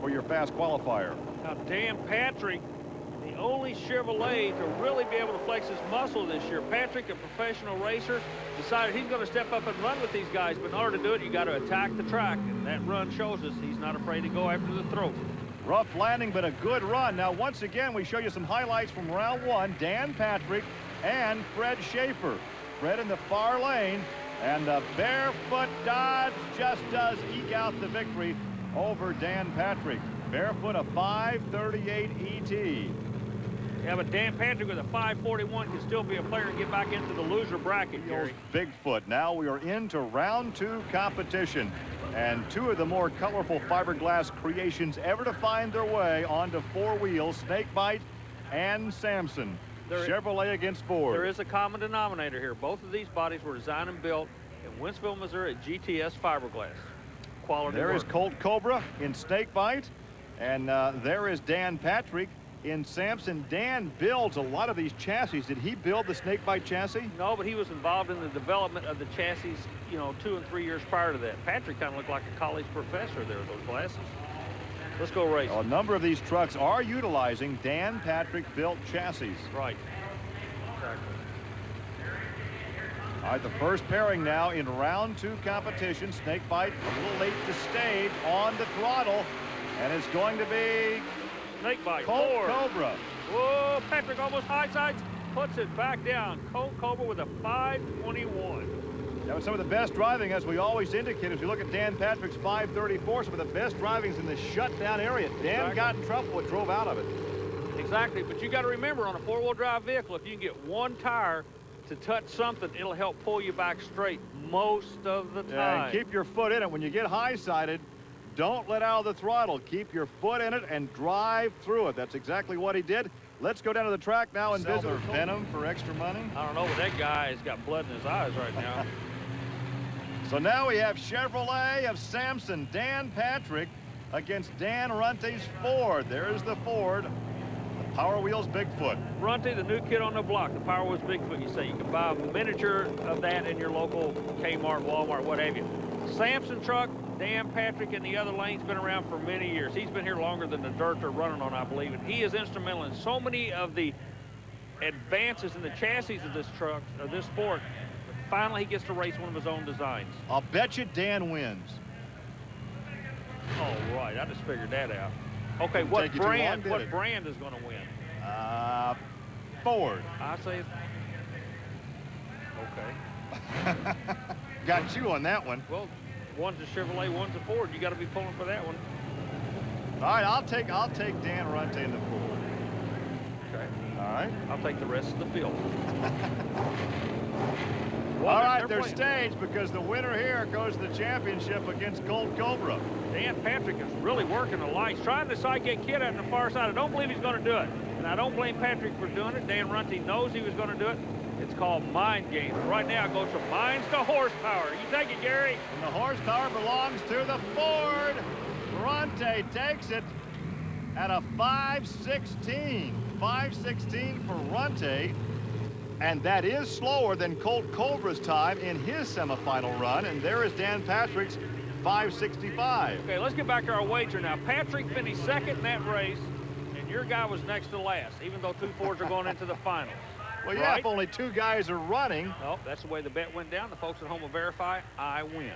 for your fast qualifier. Now, Dan Patrick, the only Chevrolet to really be able to flex his muscle this year. Patrick, a professional racer, decided he's going to step up and run with these guys, but in order to do it, you got to attack the track, and that run shows us he's not afraid to go after the throat. Rough landing, but a good run. Now, once again, we show you some highlights from round one. Dan Patrick and Fred Schaefer. Fred in the far lane, and the Barefoot Dodge just does eke out the victory over Dan Patrick. Barefoot, a 538 ET. Yeah, but Dan Patrick with a 541 can still be a player and get back into the loser bracket, Gary. Bigfoot. Now we are into round two competition. And two of the more colorful fiberglass creations ever to find their way onto four wheels, Snake Bite and Samson. Chevrolet against Ford. There is a common denominator here. Both of these bodies were designed and built in Wentzville, Missouri at GTS Fiberglass. Quality There work. is Colt Cobra in Snake Bite, and there is Dan Patrick in Samson. Dan builds a lot of these chassis. Did he build the Snake Bite chassis? No, but he was involved in the development of the chassis, you know, 2 and 3 years prior to that. Patrick kind of looked like a college professor there with those glasses. Let's go racing. A number of these trucks are utilizing Dan Patrick built chassis. Right. Exactly. All right, the first pairing now in round two competition. Snake Bite a little late to stage on the throttle, and it's going to be Snake Bite. Colt Ford. Cobra. Whoa, Patrick almost high sides, puts it back down. Colt Cobra with a 521. That was some of the best driving, as we always indicate. As we look at Dan Patrick's 534, some of the best drivings in the shutdown area. Dan got in trouble and drove out of it. Exactly, but you got to remember, on a four-wheel drive vehicle, if you can get one tire to touch something, it'll help pull you back straight most of the time. Yeah, and keep your foot in it. When you get high-sided, don't let out of the throttle. Keep your foot in it and drive through it. That's exactly what he did. Let's go down to the track now and visit their Venom for extra money. I don't know, but that guy's got blood in his eyes right now. So now we have Chevrolet of Samson, Dan Patrick, against Dan Runte's Ford. There's the Ford. The Power Wheels Bigfoot. Runte, the new kid on the block, the Power Wheels Bigfoot, you say. You can buy a miniature of that in your local Kmart, Walmart, what have you. Samson truck, Dan Patrick in the other lane's been around for many years. He's been here longer than the dirt they're running on, I believe. And he is instrumental in so many of the advances in the chassis of this truck, of this sport. Finally, he gets to race one of his own designs. I'll bet you Dan wins. All right, I just figured that out. Okay, what brand is going to win? Ford. I say, okay. Got you on that one. Well, one's a Chevrolet, one's a Ford. You got to be pulling for that one. All right, I'll take Dan Runte in the Ford. Okay. All right. I'll take the rest of the field. All right, they're staged because the winner here goes to the championship against Colt Cobra. Dan Patrick is really working the lights, trying to sidekick kid out on the far side. I don't believe he's going to do it. And I don't blame Patrick for doing it. Dan Runte knows he was going to do it. It's called mind games. Right now, it goes from minds to horsepower. You take it, Gary. And the horsepower belongs to the Ford. Runte takes it at a 516. 516 for Runte. And that is slower than Colt Cobra's time in his semifinal run. And there is Dan Patrick's 565. Okay, let's get back to our wager now. Patrick finished second in that race, and your guy was next to last, even though two Fords are going into the final. Well, yeah, if only two guys are running. Oh, that's the way the bet went down. The folks at home will verify. I win.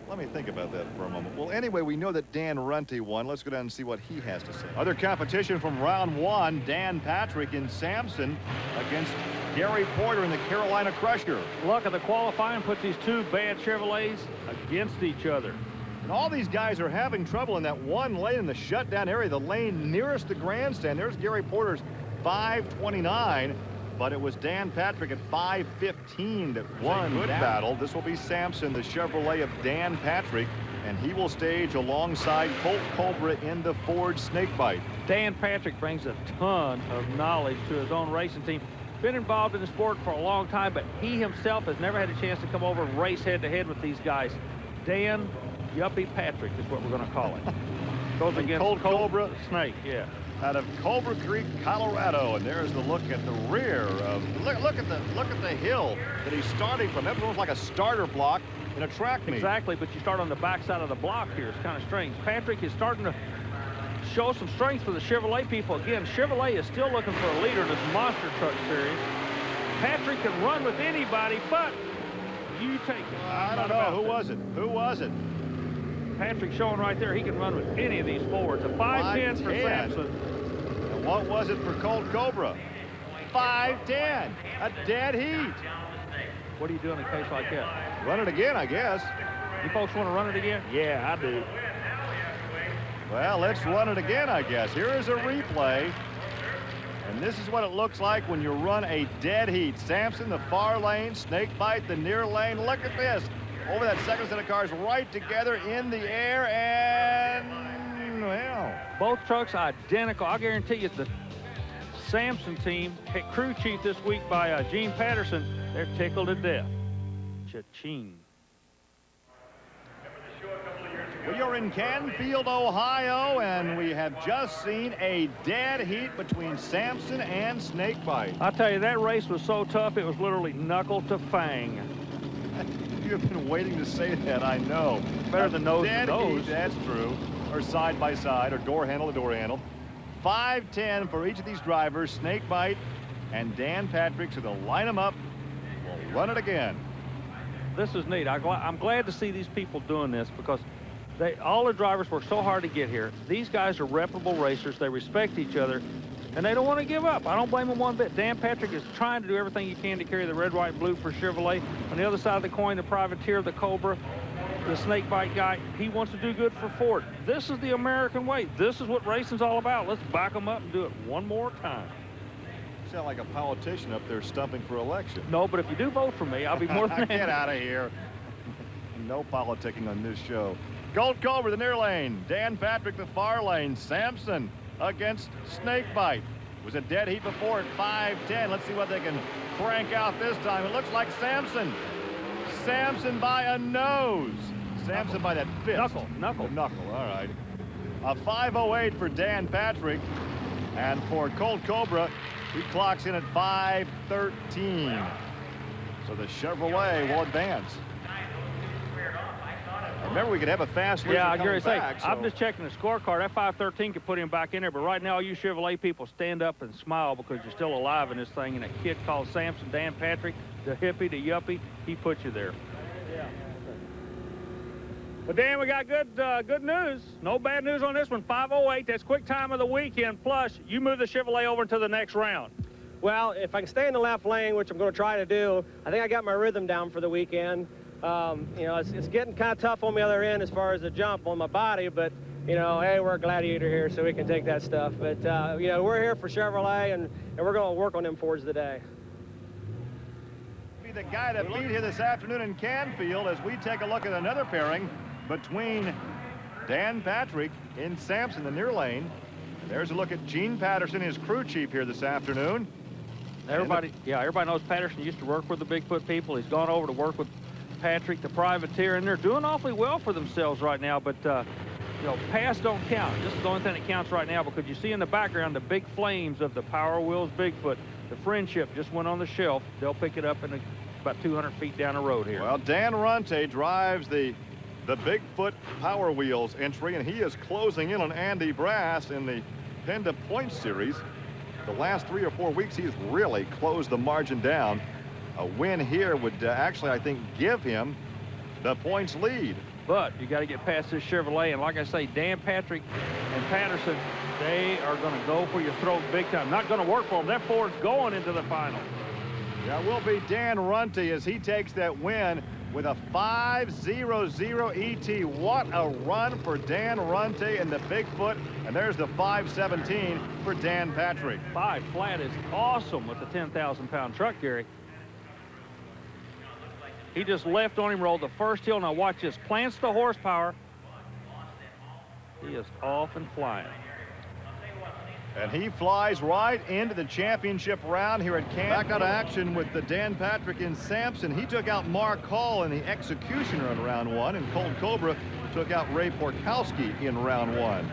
Let me think about that for a moment. Well, anyway, we know that Dan Runte won. Let's go down and see what he has to say. Other competition from round one, Dan Patrick in Samson against Gary Porter in the Carolina Crusher. Luck of the qualifying puts these two bad Chevrolets against each other. And all these guys are having trouble in that one lane in the shutdown area, the lane nearest the grandstand. There's Gary Porter's 529. But it was Dan Patrick at 515 that won that battle. This will be Samson, the Chevrolet of Dan Patrick, and he will stage alongside Colt Cobra in the Ford Snake Bite. Dan Patrick brings a ton of knowledge to his own racing team. Been involved in the sport for a long time, but he himself has never had a chance to come over and race head-to-head with these guys. Dan Yuppie Patrick is what we're going to call it. Goes against Colt Cobra Snake, yeah. Out of Culver Creek, Colorado, and there's the look at the rear of look at the hill that he's starting from. That looks like a starter block. in a track meet. Exactly, but you start on the backside of the block here. It's kind of strange. Patrick is starting to show some strength for the Chevrolet people. Again, Chevrolet is still looking for a leader in this monster truck series. Patrick can run with anybody, but you take it. I don't know. Who was it? Who was it? Patrick showing right there he can run with any of these Fords. A 5'10" for Samson. And what was it for Colt Cobra? 5'10", a dead heat. What do you do in a case like that? Run it again, I guess. You folks want to run it again? Yeah, I do. Well, let's run it again, I guess. Here is a replay. And this is what it looks like when you run a dead heat. Samson, the far lane, Snake Bite, the near lane. Look at this. Over that second set of cars, right together in the air, and, well. Both trucks identical. I guarantee you the Samson team, crew chief this week by Gene Patterson, they're tickled to death. Cha-ching. We are in Canfield, Ohio, and we have just seen a dead heat between Samson and Snake Bite. I'll tell you, that race was so tough, it was literally knuckle to fang. You've been waiting to say that, I know. Better than nose to nose. That's true. Or side by side, or door handle to door handle. 5'10" for each of these drivers, Snake Bite and Dan Patrick. So they'll line them up. We'll run it again. This is neat. I'm glad to see these people doing this because all the drivers work so hard to get here. These guys are reputable racers. They respect each other, and they don't want to give up. I don't blame them one bit. Dan Patrick is trying to do everything he can to carry the red, white, and blue for Chevrolet. On the other side of the coin, the privateer, the Cobra, the Snake Bite guy, he wants to do good for Ford. This is the American way. This is what racing's all about. Let's back them up and do it one more time. You sound like a politician up there stumping for election. No, but if you do vote for me, I'll be more than happy. Get out of here. No politicking on this show. Colt Cobra, the near lane. Dan Patrick, the far lane. Samson against Snake Bite. It was a dead heat before at 5'10". Let's see what they can crank out this time. It looks like Samson. Samson by a nose. Samson by that fist. Knuckle. All right. A 5:08 for Dan Patrick. And for Colt Cobra, he clocks in at 5:13. So the Chevrolet will advance. Remember, we could have a fast racer coming back. I'm just checking the scorecard. That 5:13 could put him back in there, but right now, you Chevrolet people stand up and smile because you're still alive in this thing. And that kid called Samson, Dan Patrick, the hippie, the yuppie, he put you there. Yeah. But Dan, we got good news. No bad news on this one. 5:08. That's quick time of the weekend. Plus, you move the Chevrolet over to the next round. Well, if I can stay in the left lane, which I'm going to try to do, I think I got my rhythm down for the weekend. You know, it's getting kind of tough on the other end as far as the jump on my body, but, you know, hey, we're a Gladiator here, so we can take that stuff. But, you know, we're here for Chevrolet, and we're going to work on them Fords today. Be the guy that beat here this afternoon in Canfield as we take a look at another pairing between Dan Patrick in Samson, the near lane. There's a look at Gene Patterson, his crew chief here this afternoon. Everybody knows Patterson used to work with the Bigfoot people. He's gone over to work with Patrick, the privateer, and they're doing awfully well for themselves right now. But, you know, past don't count. This is the only thing that counts right now because you see in the background the big flames of the Power Wheels Bigfoot. The Friendship just went on the shelf. They'll pick it up in about 200 feet down the road here. Well, Dan Runte drives the Bigfoot Power Wheels entry, and he is closing in on Andy Brass in the Penda Points Series. The last 3 or 4 weeks, he's really closed the margin down. A win here would actually, I think, give him the points lead. But you got to get past this Chevrolet, and like I say, Dan Patrick and Patterson, they are going to go for your throat big time. Not going to work for them. That Ford's going into the final. Yeah, it will be Dan Runte as he takes that win with a 5.00 ET. What a run for Dan Runte and the Bigfoot. And there's the 5.17 for Dan Patrick. 5 flat is awesome with the 10,000-pound truck, Gary. He just left on him, rolled the first hill. Now watch this. Plants the horsepower. He is off and flying. And he flies right into the championship round here at Canfield. Back out of action with the Dan Patrick in Samson. He took out Mark Hall in the Executioner in round 1, and Colt Cobra took out Ray Porkowski in round 1.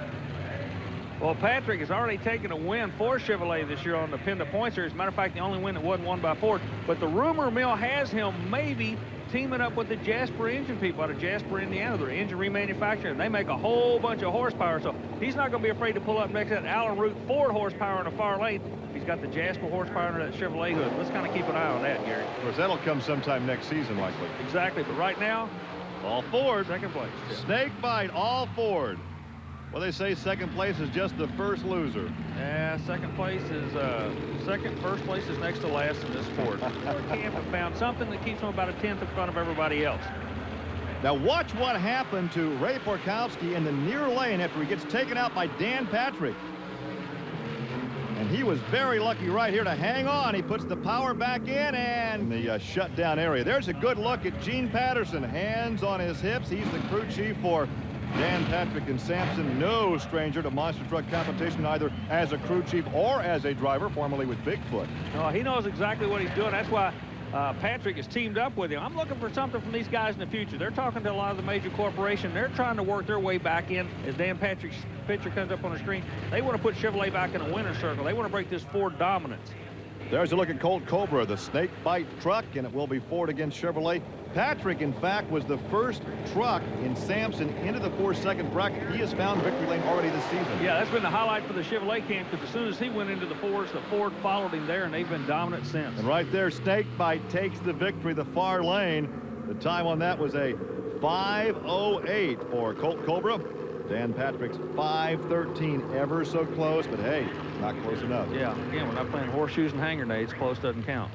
Well, Patrick has already taken a win for Chevrolet this year on the Penda Points Series. Matter of fact, the only win that wasn't won by Ford. But the rumor mill has him maybe teaming up with the Jasper engine people out of Jasper, Indiana. They're engine remanufacturing. They make a whole bunch of horsepower, so he's not going to be afraid to pull up next to that Allen Root Ford horsepower in the far lane. He's got the Jasper horsepower under that Chevrolet hood. Let's kind of keep an eye on that, Gary. Of course, that'll come sometime next season, likely. Exactly, but right now, all Ford. Second place. Snake Bite, all Ford. Well, they say second place is just the first loser. Yeah, second place is first place is next to last in this Ford. Canfield found something that keeps him about a tenth in front of everybody else. Now watch what happened to Ray Porkowski in the near lane after he gets taken out by Dan Patrick. And he was very lucky right here to hang on. He puts the power back in and the shutdown area. There's a good look at Gene Patterson, hands on his hips. He's the crew chief for Dan Patrick and Samson, no stranger to monster truck competition, either as a crew chief or as a driver, formerly with Bigfoot. No, he knows exactly what he's doing. That's why Patrick is teamed up with him. I'm looking for something from these guys in the future. They're talking to a lot of the major corporations. They're trying to work their way back in as Dan Patrick's picture comes up on the screen. They want to put Chevrolet back in a winner's circle. They want to break this Ford dominance. There's a look at Colt Cobra, the Snake Bite truck, and it will be Ford against Chevrolet. Patrick, in fact, was the first truck in Samson into the 4-second bracket. He has found victory lane already this season. Yeah, that's been the highlight for the Chevrolet camp, because as soon as he went into the Fords, the Ford followed him there, and they've been dominant since. And right there, Snake Bite takes the victory, the far lane. The time on that was a 5:08 for Colt Cobra. Dan Patrick's 5:13, ever so close, but hey, not close enough. Yeah, again, we're not playing horseshoes and hand grenades. Close doesn't count.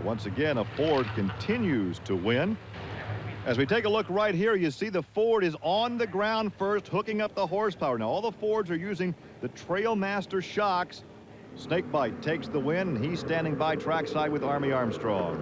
Once again, a Ford continues to win. As we take a look right here, you see the Ford is on the ground first, hooking up the horsepower. Now, all the Fords are using the Trailmaster shocks. Snake Bite takes the win, and he's standing by trackside with Army Armstrong.